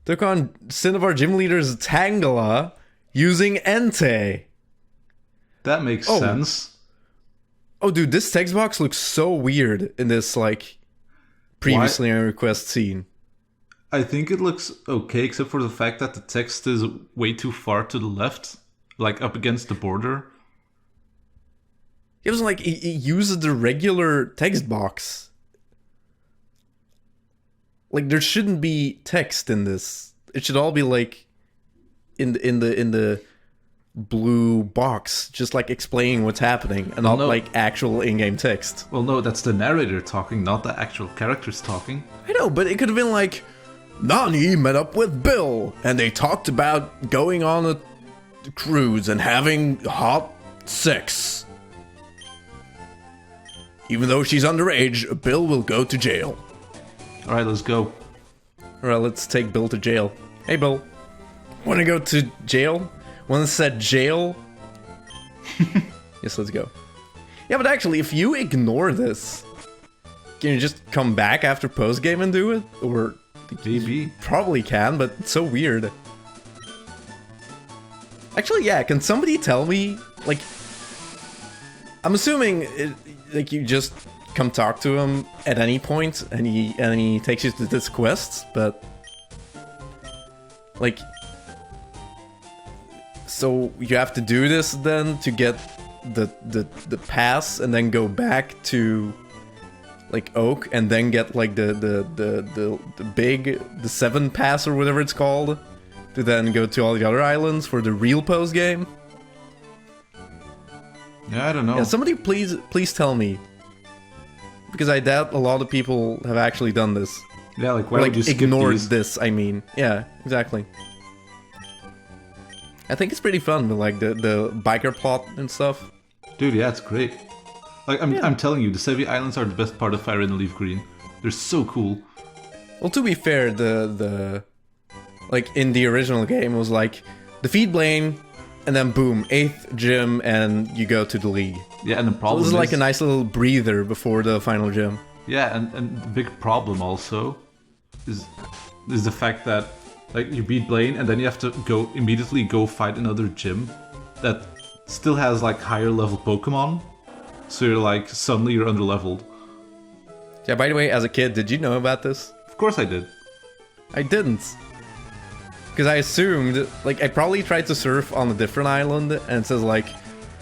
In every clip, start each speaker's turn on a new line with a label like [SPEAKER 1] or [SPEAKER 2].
[SPEAKER 1] took on Cinnabar gym leader's Tangela using Entei.
[SPEAKER 2] That makes sense.
[SPEAKER 1] Oh, dude, this text box looks so weird in this, like, previously on request scene.
[SPEAKER 2] I think it looks okay, except for the fact that the text is way too far to the left, like up against the border.
[SPEAKER 1] It was like it uses the regular text box. Like, there shouldn't be text in this. It should all be like in the blue box, just like explaining what's happening, and not like actual in-game text.
[SPEAKER 2] Well, no, that's the narrator talking, not the actual characters talking.
[SPEAKER 1] I know, but it could have been like, Nani met up with Bill, and they talked about going on a cruise and having hot sex. Even though she's underage, Bill will go to jail.
[SPEAKER 2] Alright, let's go.
[SPEAKER 1] Alright, let's take Bill to jail. Hey, Bill. Wanna go to jail? Wanna set jail? Yes, let's go. Yeah, but actually, if you ignore this, can you just come back after postgame and do it? Or...
[SPEAKER 2] Maybe.
[SPEAKER 1] Probably can, but it's so weird. Actually, yeah, can somebody tell me, like... I'm assuming, like, you just come talk to him at any point, and he takes you to this quest, but... Like... So, you have to do this, then, to get the pass, and then go back to... like Oak, and then get like the big 7 pass or whatever it's called, to then go to all the other islands for the real post game.
[SPEAKER 2] Yeah, I don't know.
[SPEAKER 1] Yeah, somebody please tell me, because I doubt a lot of people have actually done this.
[SPEAKER 2] Yeah, like why
[SPEAKER 1] or, like,
[SPEAKER 2] would you skip
[SPEAKER 1] ignored
[SPEAKER 2] these?
[SPEAKER 1] this? I mean, yeah, exactly. I think it's pretty fun with like the biker plot and stuff.
[SPEAKER 2] Dude, yeah, it's great. Like, I'm telling you, the Sevii Islands are the best part of Fire and LeafGreen. They're so cool.
[SPEAKER 1] Well, to be fair, the like in the original game it was like defeat Blaine, and then boom, 8th gym, and you go to the league.
[SPEAKER 2] Yeah, and the problem
[SPEAKER 1] so this is like a nice little breather before the final gym.
[SPEAKER 2] Yeah, and the big problem also is the fact that like you beat Blaine, and then you have to immediately go fight another gym that still has like higher level Pokemon. So you're like, suddenly you're underleveled.
[SPEAKER 1] Yeah, by the way, as a kid, did you know about this?
[SPEAKER 2] Of course I did.
[SPEAKER 1] I didn't. Because I assumed, like, I probably tried to surf on a different island, and it says like,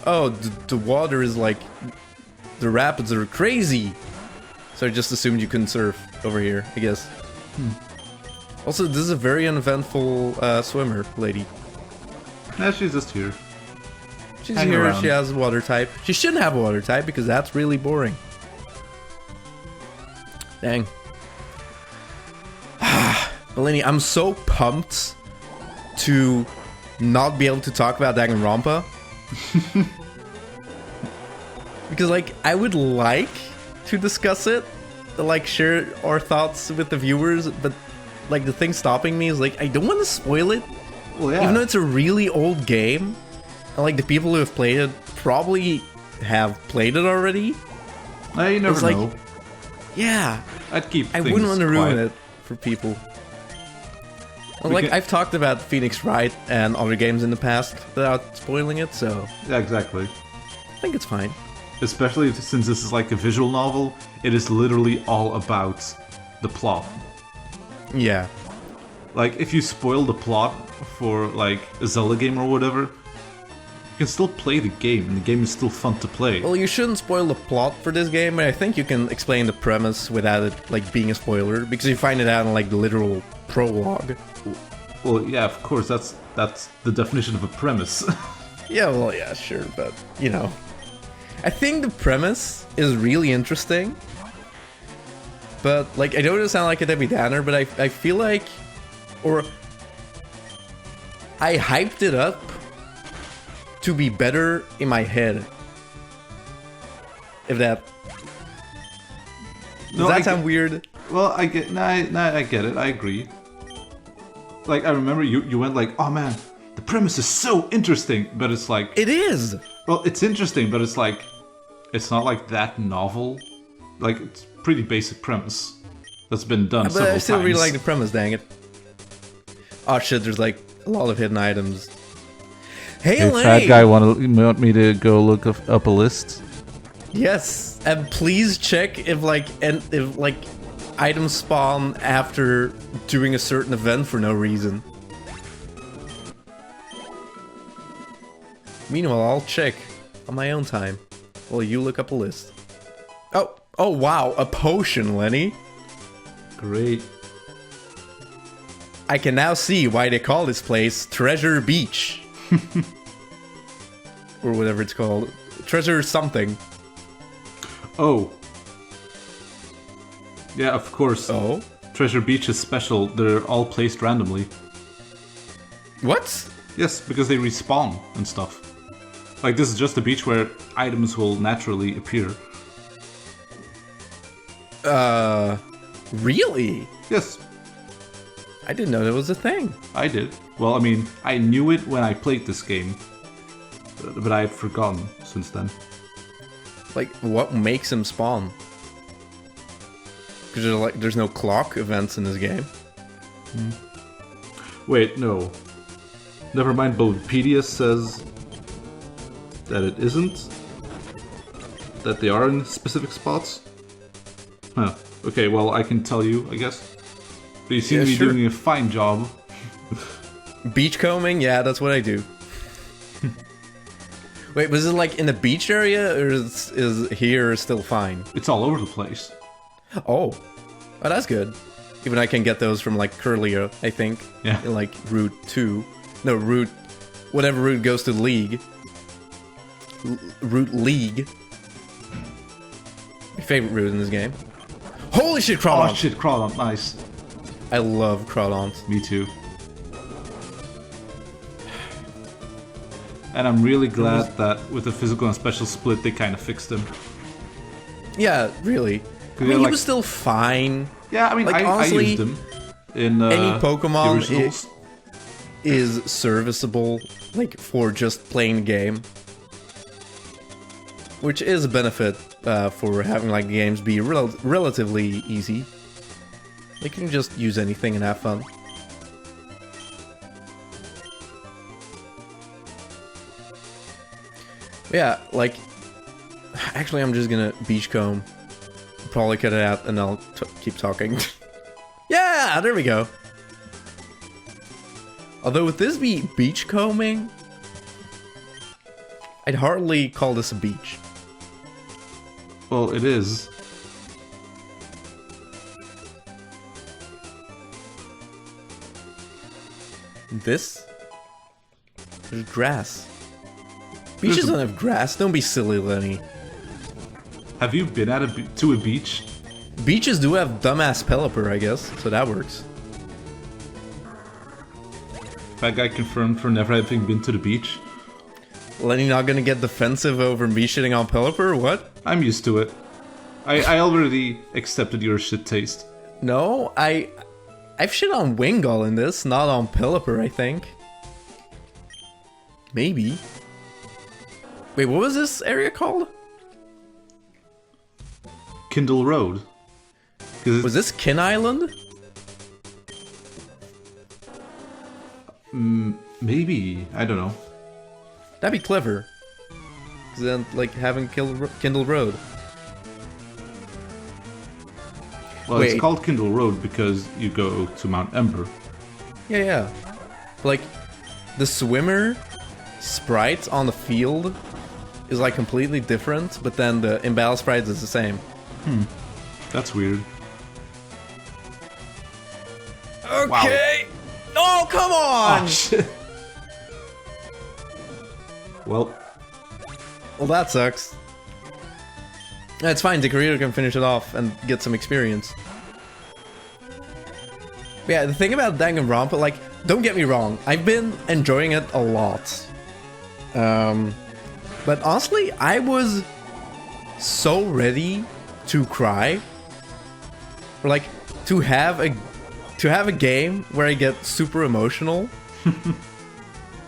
[SPEAKER 1] oh, the water is like, the rapids are crazy. So I just assumed you couldn't surf over here, I guess. Also, this is a very uneventful swimmer lady.
[SPEAKER 2] Yeah, she's just here.
[SPEAKER 1] She's
[SPEAKER 2] Hang
[SPEAKER 1] here,
[SPEAKER 2] around.
[SPEAKER 1] she has a water type. She shouldn't have a water type because that's really boring. Dang. Lenny, I'm so pumped to not be able to talk about Danganronpa. Because, like, I would like to discuss it, like, share our thoughts with the viewers, but, like, the thing stopping me is, like, I don't want to spoil it.
[SPEAKER 2] Well, yeah.
[SPEAKER 1] Even though it's a really old game. And, like, the people who have played it probably have played it already.
[SPEAKER 2] You never
[SPEAKER 1] It's like-
[SPEAKER 2] know.
[SPEAKER 1] Yeah,
[SPEAKER 2] I'd keep
[SPEAKER 1] I
[SPEAKER 2] things
[SPEAKER 1] wouldn't want to ruin
[SPEAKER 2] quiet.
[SPEAKER 1] it for people. Well,
[SPEAKER 2] We
[SPEAKER 1] like,
[SPEAKER 2] can-
[SPEAKER 1] I've talked about Phoenix Wright and other games in the past without spoiling it, so
[SPEAKER 2] Yeah, exactly.
[SPEAKER 1] I think it's fine.
[SPEAKER 2] Especially since this is like a visual novel, it is literally all about the plot.
[SPEAKER 1] Yeah.
[SPEAKER 2] Like, if you spoil the plot for, like, a Zelda game or whatever, you can still play the game, and the game is still fun to play.
[SPEAKER 1] Well, you shouldn't spoil the plot for this game, but I think you can explain the premise without it, like, being a spoiler, because you find it out in, like, the literal prologue.
[SPEAKER 2] Well, yeah, of course, that's the definition of a premise.
[SPEAKER 1] Yeah, well, yeah, sure, but, you know. I think the premise is really interesting, but, like, I don't want to sound like a Debbie Downer, but I feel like, or I hyped it up to be better in my head. If that... Does that sound weird?
[SPEAKER 2] Well, I get, I get it, I agree. Like, I remember you went like, oh man, the premise is so interesting, but it's like...
[SPEAKER 1] It is!
[SPEAKER 2] Well, it's interesting, but it's like, it's not like that novel. Like, it's pretty basic premise that's been done
[SPEAKER 1] But
[SPEAKER 2] several
[SPEAKER 1] I still
[SPEAKER 2] times.
[SPEAKER 1] really like the premise, dang it. Oh shit, there's like a lot of hidden items. Hey,
[SPEAKER 2] Hey,
[SPEAKER 1] Lenny!
[SPEAKER 2] fat guy, want me to go look up a list?
[SPEAKER 1] Yes, and please check if items spawn after doing a certain event for no reason. Meanwhile, I'll check on my own time while you look up a list. Oh wow, a potion, Lenny.
[SPEAKER 2] Great.
[SPEAKER 1] I can now see why they call this place Treasure Beach. Or whatever it's called. Treasure something.
[SPEAKER 2] Oh. Yeah, of course.
[SPEAKER 1] Oh?
[SPEAKER 2] Treasure Beach is special. They're all placed randomly.
[SPEAKER 1] What?
[SPEAKER 2] Yes, because they respawn and stuff. Like, this is just a beach where items will naturally appear.
[SPEAKER 1] Really?
[SPEAKER 2] Yes,
[SPEAKER 1] I didn't know that was a thing.
[SPEAKER 2] I did. Well, I mean, I knew it when I played this game. But I had forgotten since then.
[SPEAKER 1] Like, what makes them spawn? Because there's no clock events in this game.
[SPEAKER 2] Wait, no. Never mind, Bulbapedia says that it isn't. That they are in specific spots. Huh. Okay, well, I can tell you, I guess. But you seem to be doing a fine job.
[SPEAKER 1] Beachcombing? Yeah, that's what I do. Wait, was it like in the beach area, or is here still fine?
[SPEAKER 2] It's all over the place.
[SPEAKER 1] Oh, that's good. Even I can get those from like Curlia, I think.
[SPEAKER 2] Yeah.
[SPEAKER 1] In like Route 2. No, whatever route goes to League. Route League. My favorite route in this game. Holy shit, Crawdon!
[SPEAKER 2] Oh shit, Crawdon, nice.
[SPEAKER 1] I love Crawdons.
[SPEAKER 2] Me too. And I'm really glad that with the physical and special split, they kind of fixed him.
[SPEAKER 1] Yeah, really. I mean, he was still fine.
[SPEAKER 2] Yeah, I mean,
[SPEAKER 1] like,
[SPEAKER 2] I
[SPEAKER 1] honestly,
[SPEAKER 2] used him in
[SPEAKER 1] any Pokemon
[SPEAKER 2] originals.
[SPEAKER 1] Is serviceable, like, for just playing the game. Which is a benefit for having, like, games be relatively easy. You can just use anything and have fun. Yeah, like, actually I'm just gonna beachcomb. Probably cut it out and I'll keep talking. Yeah, there we go. Although would this be beachcombing? I'd hardly call this a beach.
[SPEAKER 2] Well, it is.
[SPEAKER 1] This? There's grass. Beaches don't have grass. Don't be silly, Lenny.
[SPEAKER 2] Have you been to a beach?
[SPEAKER 1] Beaches do have dumbass Pelipper, I guess, so that works.
[SPEAKER 2] That guy confirmed for never having been to the beach.
[SPEAKER 1] Lenny not gonna get defensive over me shitting on Pelipper? What?
[SPEAKER 2] I'm used to it. I already accepted your shit taste.
[SPEAKER 1] No, I've shit on Wingull in this, not on Pelipper, I think. Maybe. Wait, what was this area called?
[SPEAKER 2] Kindle Road.
[SPEAKER 1] Was this Kin Island?
[SPEAKER 2] Maybe. I don't know.
[SPEAKER 1] That'd be clever. 'Cause then, like, having Kindle Road.
[SPEAKER 2] Well,
[SPEAKER 1] Wait.
[SPEAKER 2] it's called Kindle Road because you go to Mount Ember.
[SPEAKER 1] Yeah. Like, the swimmer sprite on the field is, like, completely different, but then the in-battle sprites is the same.
[SPEAKER 2] That's weird.
[SPEAKER 1] Okay! Oh, come on!
[SPEAKER 2] Oh, shit. Well,
[SPEAKER 1] that sucks. It's fine, the creator can finish it off and get some experience. Yeah, the thing about Danganronpa, like, don't get me wrong, I've been enjoying it a lot. But honestly, I was so ready to cry. Or like, to have a game where I get super emotional.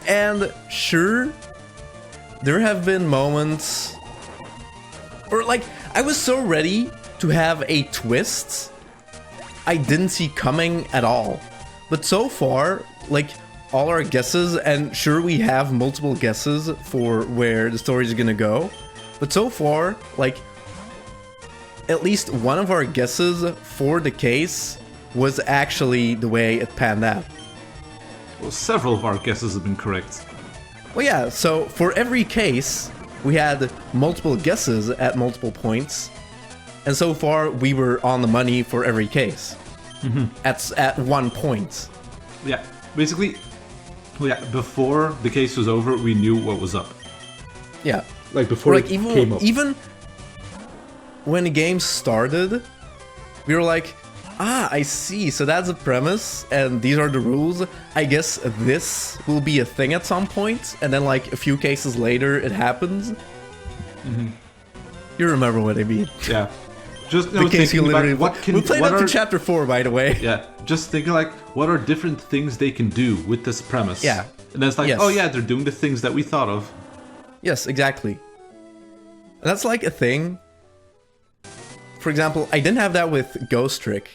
[SPEAKER 1] And sure, there have been moments, or like, I was so ready to have a twist I didn't see coming at all. But so far, like, all our guesses, and sure, we have multiple guesses for where the story is gonna go, but so far, like, at least one of our guesses for the case was actually the way it panned out.
[SPEAKER 2] Well, several of our guesses have been correct.
[SPEAKER 1] Well, yeah, so for every case, we had multiple guesses at multiple points, and so far, we were on the money for every case. At one point.
[SPEAKER 2] Yeah, basically, before the case was over, we knew what was up.
[SPEAKER 1] Yeah.
[SPEAKER 2] Like, before
[SPEAKER 1] like,
[SPEAKER 2] it came up.
[SPEAKER 1] Even when the game started, we were like, I see, so that's the premise, and these are the rules. I guess this will be a thing at some point, and then, like, a few cases later, it happens. You remember what I mean.
[SPEAKER 2] Yeah. Just
[SPEAKER 1] the case you literally...
[SPEAKER 2] we
[SPEAKER 1] played up to chapter 4, by the way.
[SPEAKER 2] Yeah, just thinking, like, what are different things they can do with this premise?
[SPEAKER 1] Yeah.
[SPEAKER 2] And then it's like, oh yeah, they're doing the things that we thought of.
[SPEAKER 1] Yes, exactly. And that's, like, a thing. For example, I didn't have that with Ghost Trick.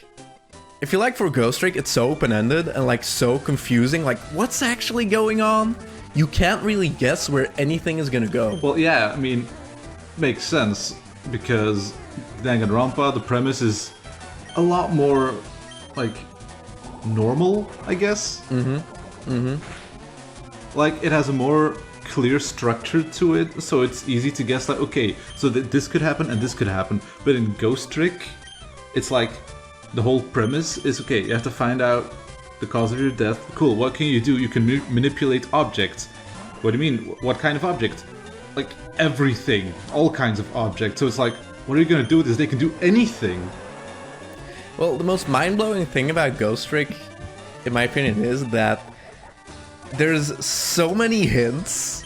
[SPEAKER 1] I feel like for Ghost Trick, it's so open-ended and, like, so confusing. Like, what's actually going on? You can't really guess where anything is gonna go.
[SPEAKER 2] Well, yeah, I mean, makes sense, because Danganronpa, the premise is a lot more, like, normal, I guess? Like, it has a more clear structure to it, so it's easy to guess, like, okay, so this could happen and this could happen. But in Ghost Trick, it's like, the whole premise is, okay, you have to find out the cause of your death. Cool, what can you do? You can manipulate objects. What do you mean? What kind of object? Like, everything. All kinds of objects. So it's like, what are you gonna do with this? They can do anything.
[SPEAKER 1] Well, the most mind-blowing thing about Ghost Trick, in my opinion, is that there's so many hints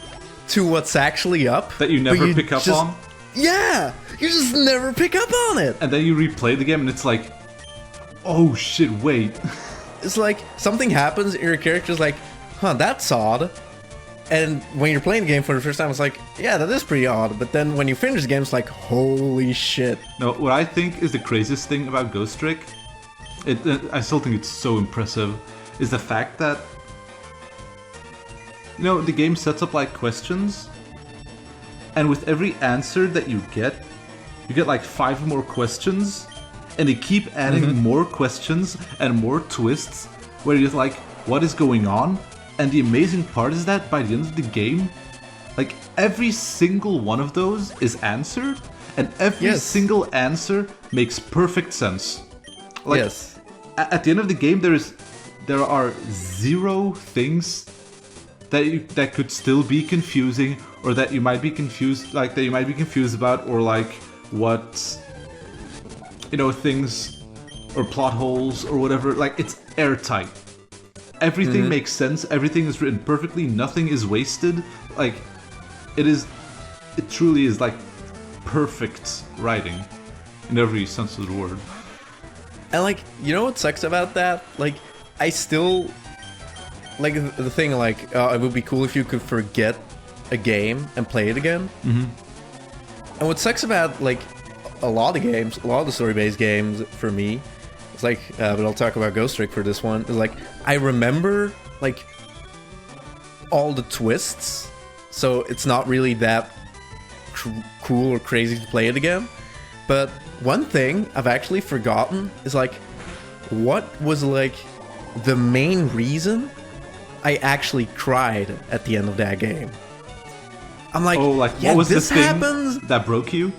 [SPEAKER 1] to what's actually up
[SPEAKER 2] that you never pick up on?
[SPEAKER 1] Yeah! You just never pick up on it!
[SPEAKER 2] And then you replay the game and it's like, oh shit, wait.
[SPEAKER 1] It's like, something happens, your character's like, huh, that's odd. And when you're playing the game for the first time, it's like, yeah, that is pretty odd. But then when you finish the game, it's like, holy shit.
[SPEAKER 2] No, what I think is the craziest thing about Ghost Trick, I still think it's so impressive, is the fact that, you know, the game sets up like questions, and with every answer that you get like 5 more questions, and they keep adding more questions and more twists, where you're like, what is going on? And the amazing part is that by the end of the game, like, every single one of those is answered, and every single answer makes perfect sense. Like, at the end of the game, there are 0 things that could still be confusing, or that you might be confused, like, that you might be confused about, or like what, you know, things or plot holes or whatever. Like, it's airtight. Everything makes sense, everything is written perfectly, nothing is wasted. Like, it truly is, like, perfect writing in every sense of the word.
[SPEAKER 1] And, like, you know what sucks about that? Like, I still, like, the thing, like, it would be cool if you could forget a game and play it again. And what sucks about, like, a lot of games, a lot of the story-based games, for me, it's like, but I'll talk about Ghost Trick for this one. It's like, I remember, like, all the twists, so it's not really that cool or crazy to play it again. But one thing I've actually forgotten is, like, what was, like, the main reason I actually cried at the end of that game. I'm like,
[SPEAKER 2] oh, like,
[SPEAKER 1] yeah,
[SPEAKER 2] what was
[SPEAKER 1] this
[SPEAKER 2] the thing
[SPEAKER 1] happens
[SPEAKER 2] that broke you?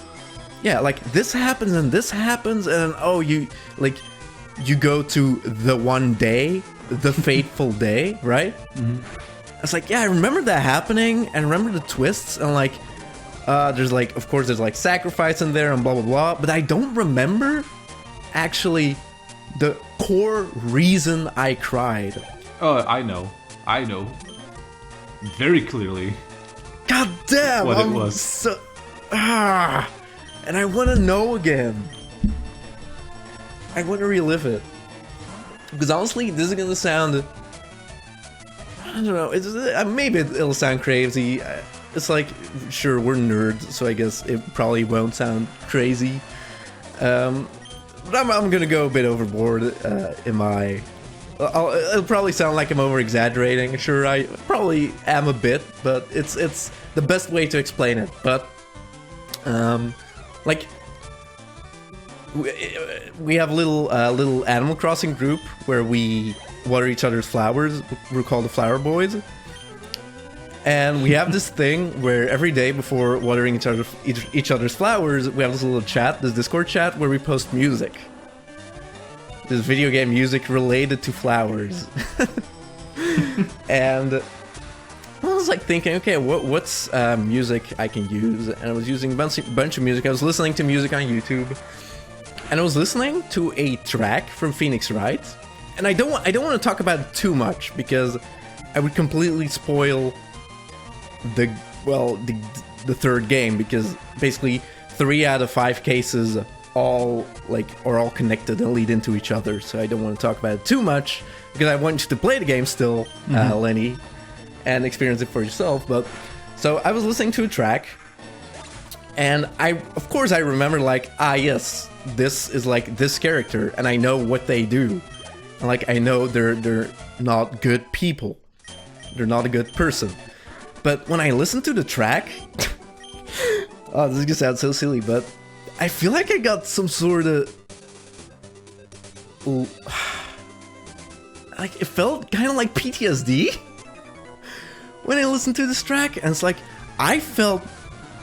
[SPEAKER 1] Yeah, like, this happens, and oh, you go to the one day, the fateful day, right? It's like, yeah, I remember that happening, and I remember the twists, and, like, there's, like, of course, there's, like, sacrifice in there, and blah, blah, blah, but I don't remember, actually, the core reason I cried.
[SPEAKER 2] Oh, I know. Very clearly.
[SPEAKER 1] God damn!
[SPEAKER 2] What it was.
[SPEAKER 1] So, and I want to know again. I want to relive it. Because honestly, this is going to sound, I don't know, maybe it'll sound crazy. It's like, sure, we're nerds, so I guess it probably won't sound crazy. But I'm going to go a bit overboard in my It'll probably sound like I'm over-exaggerating. Sure, I probably am a bit, but it's the best way to explain it. But, like, we have a little Animal Crossing group where we water each other's flowers. We're called the Flower Boys. And we have this thing where every day before watering each other's flowers, we have this little chat, this Discord chat, where we post music. This video game music related to flowers. And I was like thinking, okay, what's music I can use? And I was using a bunch of music. I was listening to music on YouTube. And I was listening to a track from Phoenix Wright. And I don't want to talk about it too much because I would completely spoil the third game, because basically 3 out of 5 cases are all connected and lead into each other. So I don't want to talk about it too much because I want you to play the game still, Lenny, and experience it for yourself. But so I was listening to a track, and of course I remember like, yes, this is like this character, and I know what they do. And like I know they're not good people. They're not a good person. But when I listen to the track, oh, this is gonna sound so silly, but I feel like I got some sort of like it felt kind of like PTSD when I listened to this track, and it's like I felt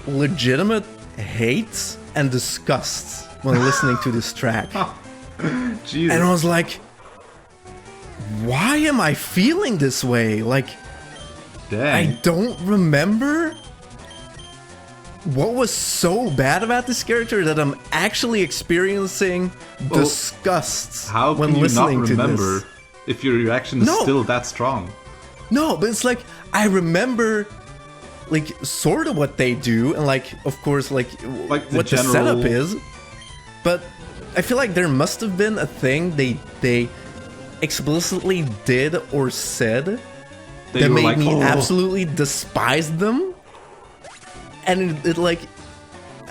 [SPEAKER 1] legitimate hate and disgust when listening to this track.
[SPEAKER 2] Jesus.
[SPEAKER 1] And I was like, why am I feeling this way? Like,
[SPEAKER 2] dang.
[SPEAKER 1] I don't remember what was so bad about this character that I'm actually experiencing disgust
[SPEAKER 2] how
[SPEAKER 1] when
[SPEAKER 2] can you
[SPEAKER 1] listening
[SPEAKER 2] not
[SPEAKER 1] to
[SPEAKER 2] remember
[SPEAKER 1] this.
[SPEAKER 2] If your reaction is still that strong?
[SPEAKER 1] No, but it's like I remember like sort of what they do, and like of course like what the setup is, but I feel like there must have been a thing they explicitly did or said that made like, me absolutely despise them. And it like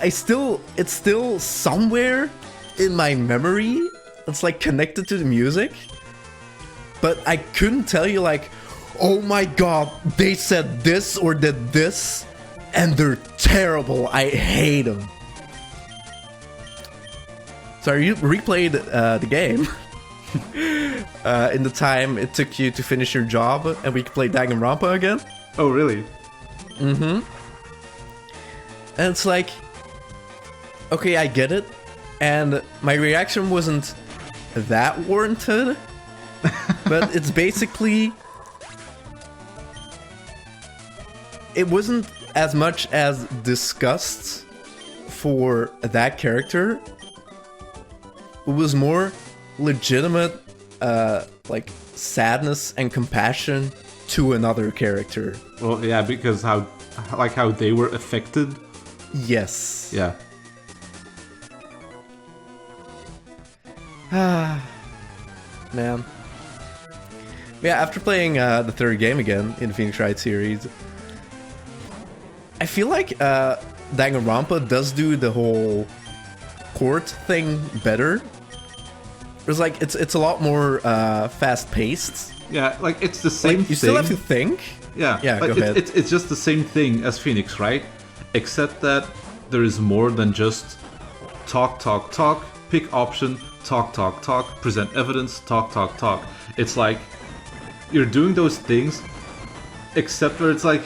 [SPEAKER 1] it's still somewhere in my memory. It's like connected to the music, but I couldn't tell you like, oh my god, they said this or did this and they're terrible, I hate them. So you replayed the game in the time it took you to finish your job, and we could play Danganronpa again.
[SPEAKER 2] Oh really?
[SPEAKER 1] Mm-hmm. And it's like, okay, I get it, and my reaction wasn't that warranted, but it's basically, it wasn't as much as disgust for that character. It was more legitimate, like sadness and compassion to another character.
[SPEAKER 2] Well, yeah, because how they were affected.
[SPEAKER 1] Yes.
[SPEAKER 2] Yeah.
[SPEAKER 1] Man. Yeah, after playing the third game again in the Phoenix Wright series, I feel like Danganronpa does do the whole court thing better. It's like it's a lot more fast-paced.
[SPEAKER 2] Yeah, like it's the same
[SPEAKER 1] like, you
[SPEAKER 2] thing.
[SPEAKER 1] still have to think.
[SPEAKER 2] Yeah,
[SPEAKER 1] like, go ahead.
[SPEAKER 2] It's just the same thing as Phoenix, right? Except that there is more than just talk, pick option, talk, present evidence, talk. It's like you're doing those things, except where it's like,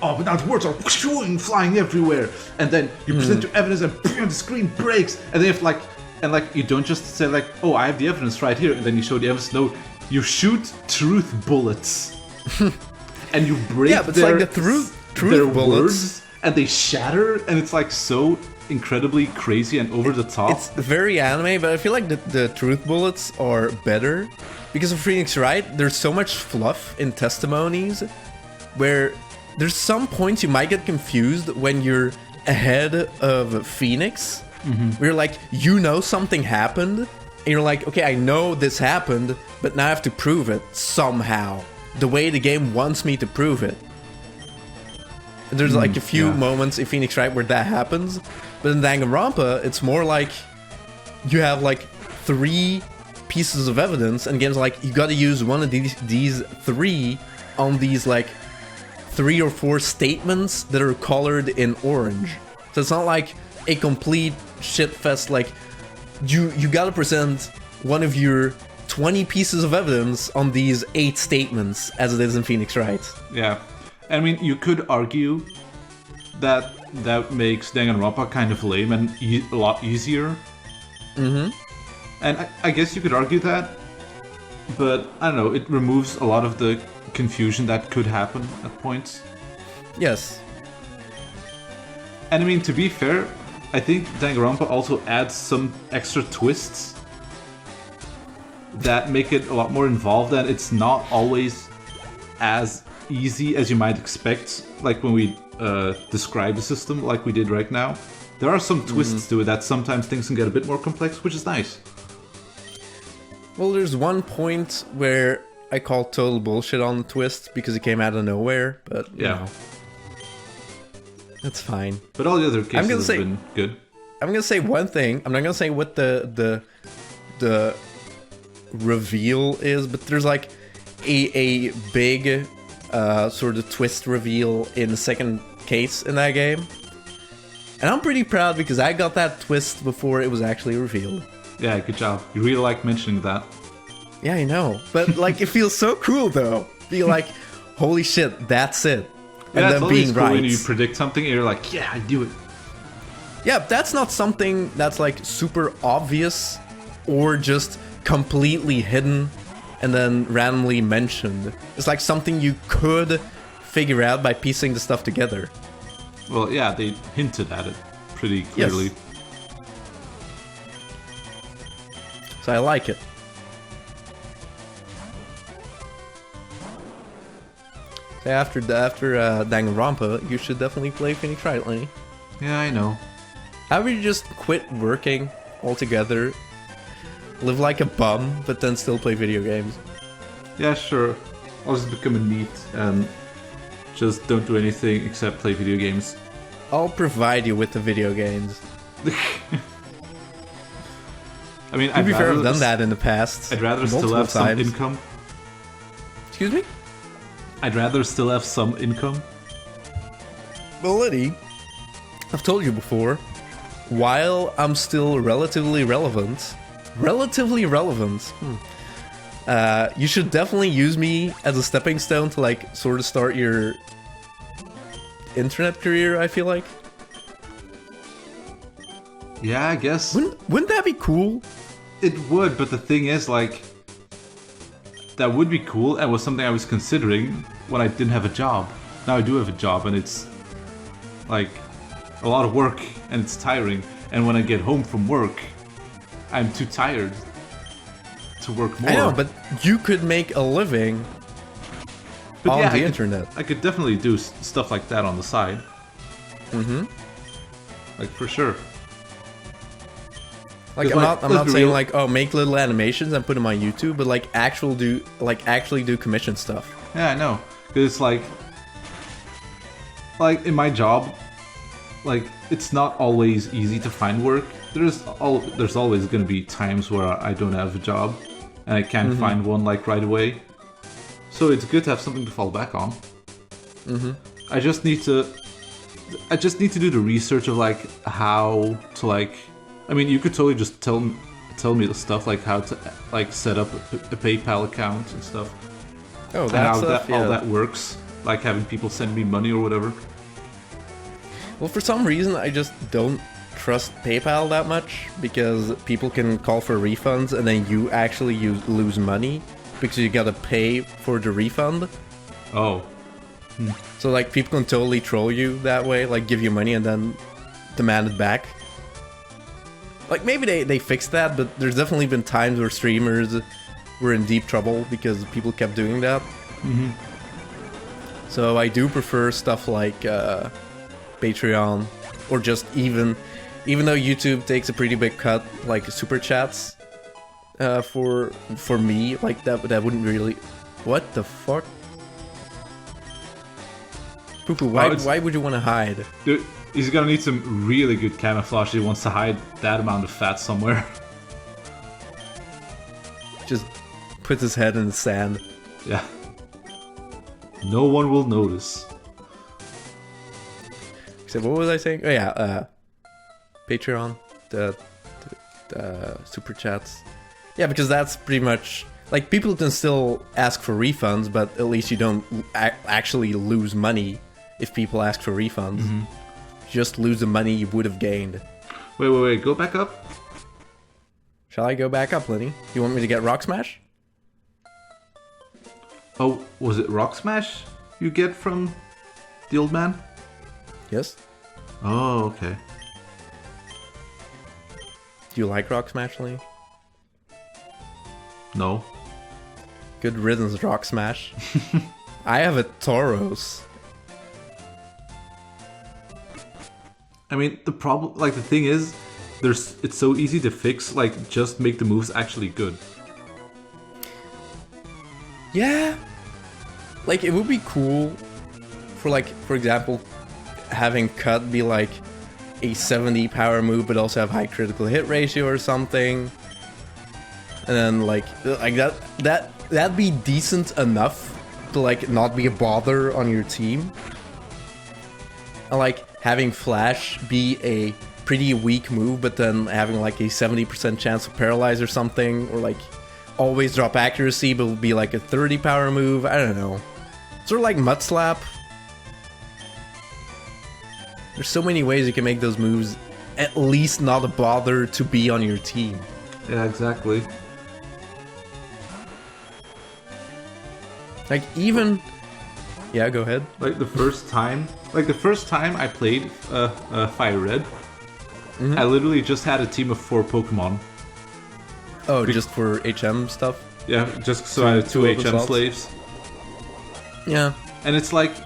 [SPEAKER 2] oh, but now the words are flying everywhere, and then you present your evidence, and the screen breaks, and then you have you don't just say like, oh, I have the evidence right here, and then you show the evidence. No, you shoot truth bullets, and you break.
[SPEAKER 1] Yeah, but it's like the truth
[SPEAKER 2] their
[SPEAKER 1] bullets,
[SPEAKER 2] words, and they shatter, and it's like so incredibly crazy and over the top.
[SPEAKER 1] It's very anime, but I feel like the truth bullets are better because of Phoenix Wright. There's so much fluff in testimonies where there's some points you might get confused when you're ahead of Phoenix. Where you're like, you know something happened, and you're like, okay, I know this happened, but now I have to prove it somehow, the way the game wants me to prove it. And there's like a few moments in Phoenix Wright where that happens, but in Danganronpa, it's more like you have like 3 pieces of evidence, and games like, you gotta use one of these 3 on these like 3 or 4 statements that are colored in orange. So it's not like a complete shitfest, like you gotta present one of your 20 pieces of evidence on these 8 statements as it is in Phoenix Wright.
[SPEAKER 2] Yeah. I mean, you could argue that that makes Danganronpa kind of lame and a lot easier.
[SPEAKER 1] Mm-hmm.
[SPEAKER 2] And I guess you could argue that, but I don't know, it removes a lot of the confusion that could happen at points.
[SPEAKER 1] Yes.
[SPEAKER 2] And I mean, to be fair, I think Danganronpa also adds some extra twists that make it a lot more involved, and it's not always as easy as you might expect, like when we describe the system like we did right now. There are some twists to it that sometimes things can get a bit more complex, which is nice.
[SPEAKER 1] Well, there's one point where I call total bullshit on the twist because it came out of nowhere, but you know, that's fine.
[SPEAKER 2] But all the other cases have been good.
[SPEAKER 1] I'm gonna say one thing. I'm not gonna say what the reveal is, but there's like a big sort of twist reveal in the second case in that game. And I'm pretty proud because I got that twist before it was actually revealed.
[SPEAKER 2] Yeah, good job. You really like mentioning that.
[SPEAKER 1] Yeah, I know. But like, it feels so cool though. Feel like, holy shit, that's it. And
[SPEAKER 2] then
[SPEAKER 1] being
[SPEAKER 2] cool
[SPEAKER 1] right.
[SPEAKER 2] When you predict something and you're like, yeah, I do it.
[SPEAKER 1] Yeah, that's not something that's like super obvious or just completely hidden and then randomly mentioned. It's like something you could figure out by piecing the stuff together.
[SPEAKER 2] Well, yeah, they hinted at it pretty clearly.
[SPEAKER 1] Yes. So I like it. So after Danganronpa, you should definitely play Phoenix Wright, Lenny.
[SPEAKER 2] Yeah, I know.
[SPEAKER 1] How would you just quit working altogether, live like a bum, but then still play video games?
[SPEAKER 2] Yeah, sure. I'll just become a NEET and just don't do anything except play video games.
[SPEAKER 1] I'll provide you with the video games.
[SPEAKER 2] I mean,
[SPEAKER 1] to be fair, I've done that in the past.
[SPEAKER 2] I'd rather still have some income.
[SPEAKER 1] Excuse me?
[SPEAKER 2] I'd rather still have some income.
[SPEAKER 1] Well, Lenny, I've told you before, while I'm still relatively relevant, you should definitely use me as a stepping stone to like sort of start your internet career, I feel like.
[SPEAKER 2] Yeah, I guess.
[SPEAKER 1] Wouldn't that be cool?
[SPEAKER 2] It would, but the thing is, like, that would be cool and was something I was considering when I didn't have a job. Now I do have a job and it's like a lot of work and it's tiring. And when I get home from work, I'm too tired to work more.
[SPEAKER 1] I know, but you could make a living on the internet.
[SPEAKER 2] I could definitely do stuff like that on the side.
[SPEAKER 1] Mm-hmm.
[SPEAKER 2] Like, for sure.
[SPEAKER 1] Like, I'm not saying like, oh, make little animations and put them on YouTube, but like actually do commission stuff.
[SPEAKER 2] Yeah, I know. Because it's like in my job, like, it's not always easy to find work. There's always going to be times where I don't have a job and I can't find one like right away. So it's good to have something to fall back on.
[SPEAKER 1] Mm-hmm.
[SPEAKER 2] I just need to do the research of like how to like. I mean, you could totally just tell me the stuff like how to like set up a PayPal account and stuff.
[SPEAKER 1] Oh,
[SPEAKER 2] that's how that works. Like having people send me money or whatever.
[SPEAKER 1] Well, for some reason, I just don't trust PayPal that much because people can call for refunds and then you actually lose money because you gotta pay for the refund.
[SPEAKER 2] Oh.
[SPEAKER 1] So like people can totally troll you that way, like give you money and then demand it back. Like maybe they fixed that, but there's definitely been times where streamers were in deep trouble because people kept doing that.
[SPEAKER 2] Mm-hmm.
[SPEAKER 1] So I do prefer stuff like Patreon, or just even though YouTube takes a pretty big cut, like super chats for me, like that wouldn't really. What the fuck? Poo-poo, why would you want to hide?
[SPEAKER 2] Dude, he's gonna need some really good camouflage if he wants to hide that amount of fat somewhere.
[SPEAKER 1] Just puts his head in the sand.
[SPEAKER 2] Yeah. No one will notice.
[SPEAKER 1] So what was I saying? Oh yeah, Patreon, the super chats. Yeah, because that's pretty much like people can still ask for refunds, but at least you don't actually lose money if people ask for refunds.
[SPEAKER 2] Mm-hmm.
[SPEAKER 1] Just lose the money you would have gained.
[SPEAKER 2] Wait, go back up.
[SPEAKER 1] Shall I go back up, Lenny? You want me to get Rock Smash?
[SPEAKER 2] Oh, was it Rock Smash you get from the old man?
[SPEAKER 1] Yes.
[SPEAKER 2] Oh, okay.
[SPEAKER 1] Do you like Rock Smash, Lenny?
[SPEAKER 2] No.
[SPEAKER 1] Good riddance, Rock Smash. I have a Tauros.
[SPEAKER 2] I mean, the problem, like the thing is, it's so easy to fix. Like, just make the moves actually good.
[SPEAKER 1] Yeah. Like, it would be cool for, like, for example, having Cut be like a 70 power move, but also have high critical hit ratio or something. And then, like that'd be decent enough to, like, not be a bother on your team. And, like, having Flash be a pretty weak move, but then having, like, a 70% chance of paralyze or something, or, like, always drop accuracy, but will be, like, a 30 power move. I don't know. Sort of like Mud Slap. There's so many ways you can make those moves at least not a bother to be on your team.
[SPEAKER 2] Yeah, exactly.
[SPEAKER 1] Like, even... Yeah, go ahead.
[SPEAKER 2] Like the first time I played Fire Red, I literally just had a team of 4 Pokemon.
[SPEAKER 1] Oh, just for HM stuff?
[SPEAKER 2] Yeah, just so I had 2 HM slaves.
[SPEAKER 1] Yeah.
[SPEAKER 2] And it's like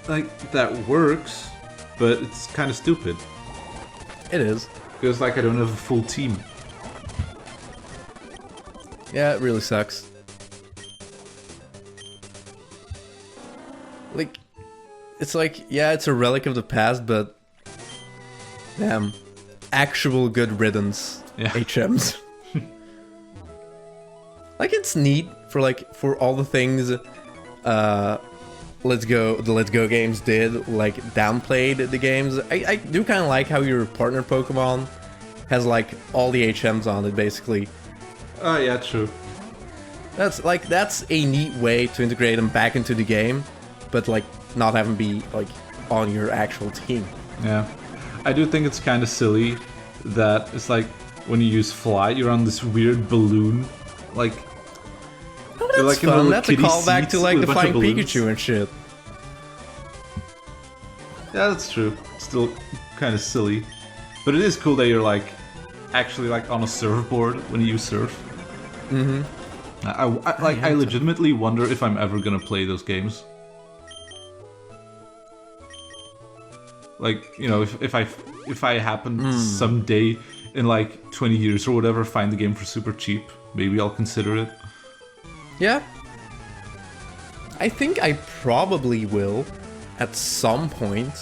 [SPEAKER 2] that works, but it's kind of stupid.
[SPEAKER 1] It is.
[SPEAKER 2] Because, like, I don't have a full team.
[SPEAKER 1] Yeah, it really sucks. Like, it's like, yeah, it's a relic of the past, but damn, actual good riddance.
[SPEAKER 2] Yeah.
[SPEAKER 1] HMs. Like, it's neat for all the things the Let's Go games did, like, downplayed the games. I do kind of like how your partner Pokemon has, like, all the HMs on it, basically.
[SPEAKER 2] Oh, yeah, true.
[SPEAKER 1] That's a neat way to integrate them back into the game, but, like, not have them be, like, on your actual team.
[SPEAKER 2] Yeah. I do think it's kind of silly that it's like when you use Fly, you're on this weird balloon, like...
[SPEAKER 1] Oh, that's
[SPEAKER 2] like
[SPEAKER 1] fun. That's a callback to, like, the Flying Pikachu and shit.
[SPEAKER 2] Yeah, that's true. Still kind of silly. But it is cool that you're, like, actually, like, on a surfboard when you surf.
[SPEAKER 1] Mm-hmm.
[SPEAKER 2] I legitimately wonder if I'm ever gonna play those games. Like, you know, if I happen someday in, like, 20 years or whatever, find the game for super cheap, maybe I'll consider it.
[SPEAKER 1] Yeah. I think I probably will at some point.